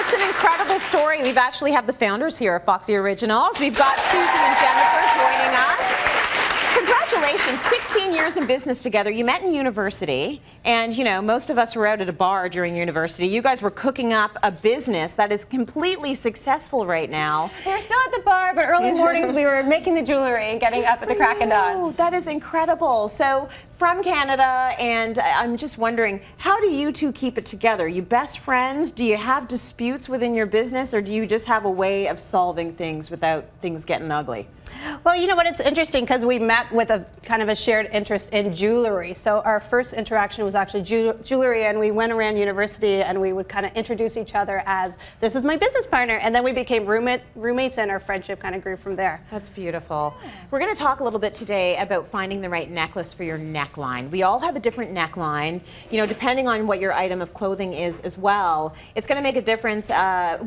it's an incredible story. We've actually have the founders here of Foxy Originals. We've got Suzie and Jennifer joining us. Congratulations, 16 years in business together. You met in university, and you know, most of us were out at a bar during university. You guys were cooking up a business that is completely successful right now. We're still at the bar, but early mornings we were making the jewelry and getting up at the crack of dawn. That is incredible. So, from Canada, and I'm just wondering, how do you two keep it together? You best friends? Do you have disputes within your business, or do you just have a way of solving things without things getting ugly? Well, you know what, it's interesting because we met with a kind of a shared interest in jewelry. So our first interaction was actually jewelry, and we went around university and we would kind of introduce each other as, this is my business partner, and then we became roommates, and our friendship kind of grew from there. That's beautiful. We're going to talk a little bit today about finding the right necklace for your neckline. We all have a different neckline, you know, depending on what your item of clothing is as well. It's going to make a difference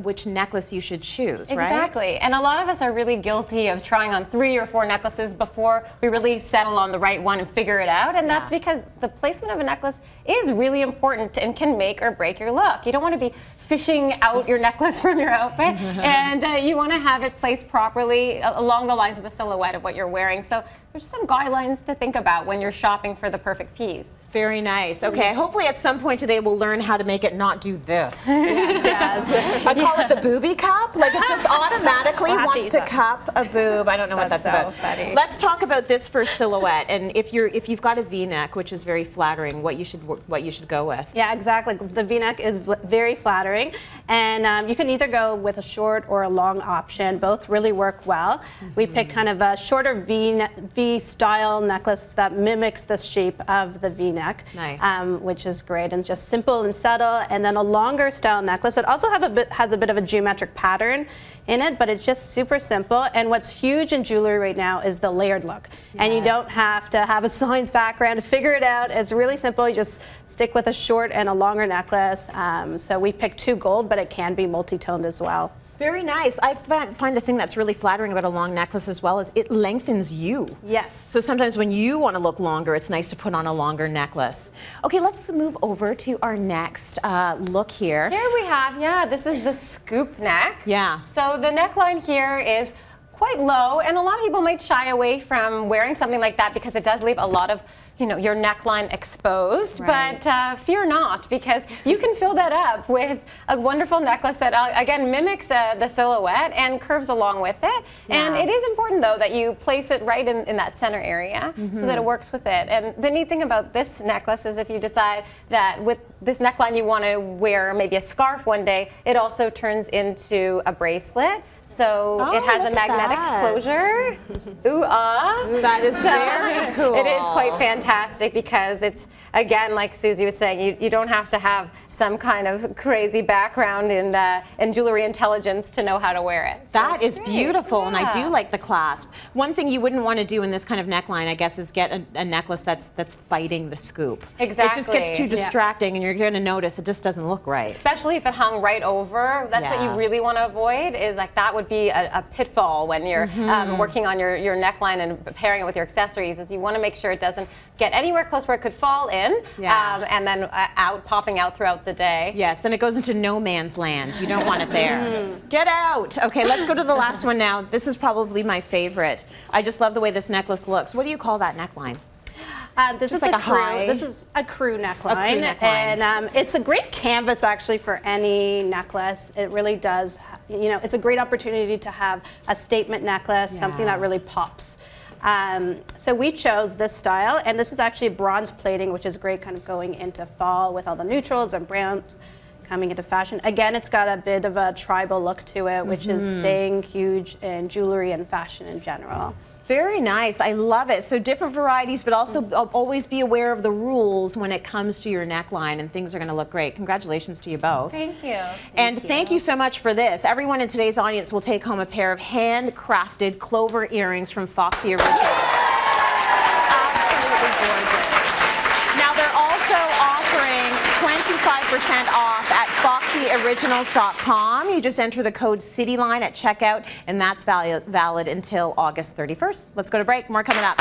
which necklace you should choose, right? Exactly, and a lot of us are really guilty of trying on 3 or 4 necklaces before we really settle on the right one and figure it out, and that's because the placement of a necklace is really important and can make or break your look. You don't want to be fishing out your necklace from your outfit, and you want to have it placed properly along the lines of the silhouette of what you're wearing. So there's some guidelines to think about when you're shopping for the perfect piece. Very nice. Okay, hopefully at some point today we'll learn how to make it not do this. Yes. I call it the booby cup. Like it just automatically wants to cup a boob. I don't know what that's about. Funny. Let's talk about this for silhouette. And if you've got a V-neck, which is very flattering, what you should go with. Yeah, exactly. The V-neck is very flattering, and you can either go with a short or a long option. Both really work well. We picked kind of a shorter V-style necklace that mimics the shape of the V-neck. Nice. Which is great and just simple and subtle. And then a longer style necklace that also has a bit of a geometric pattern in it, but it's just super simple. And what's huge in jewelry right now is the layered look. Yes. And you don't have to have a science background to figure it out. It's really simple. You just stick with a short and a longer necklace. So we picked 2 gold, but it can be multi-toned as well. Very nice. I find the thing that's really flattering about a long necklace as well is it lengthens you. Yes. So sometimes when you want to look longer, it's nice to put on a longer necklace. Okay, let's move over to our next look here. Here we have, this is the scoop neck. Yeah. So the neckline here is quite low, and a lot of people might shy away from wearing something like that because it does leave a lot of, you know, your neckline exposed. Right. But fear not, because you can fill that up with a wonderful necklace that again mimics the silhouette and curves along with it. Yeah. And it is important though that you place it right in that center area so that it works with it. And the neat thing about this necklace is if you decide that with this neckline you want to wear maybe a scarf one day, it also turns into a bracelet. So it has a magnetic closure. Ooh, That is very cool. It is quite fantastic because it's, again, like Suzie was saying, you don't have to have some kind of crazy background in jewelry intelligence to know how to wear it. That is beautiful, and I do like the clasp. One thing you wouldn't want to do in this kind of neckline, I guess, is get a necklace that's fighting the scoop. Exactly. It just gets too distracting, and you're going to notice it just doesn't look right. Especially if it hung right over. That's what you really want to avoid, is like that would be a pitfall when you're working on your neckline and pairing it with your accessories, is you want to make sure it doesn't get anywhere close where it could fall in, and then popping out throughout the day. Yes, then it goes into no man's land. You don't want it there. Get out. Okay, let's go to the last one now. This is probably my favorite. I just love the way this necklace looks. What do you call that neckline? This is like a crew. high. This is a crew neckline, A crew neckline. And it's a great canvas actually for any necklace. It really does. You know, it's a great opportunity to have a statement necklace, something that really pops. So we chose this style, and this is actually bronze plating, which is great kind of going into fall with all the neutrals and browns coming into fashion. Again, it's got a bit of a tribal look to it, which is staying huge in jewelry and fashion in general. Very nice. I love it. So different varieties, but also always be aware of the rules when it comes to your neckline, and things are going to look great. Congratulations to you both. Thank you. Thank you so much for this. Everyone in today's audience will take home a pair of handcrafted clover earrings from Foxy Originals. Absolutely gorgeous. Now they're also offering 25% off at foxyoriginals.com. You just enter the code CITYLINE at checkout, and that's valid until August 31st. Let's go to break. More coming up.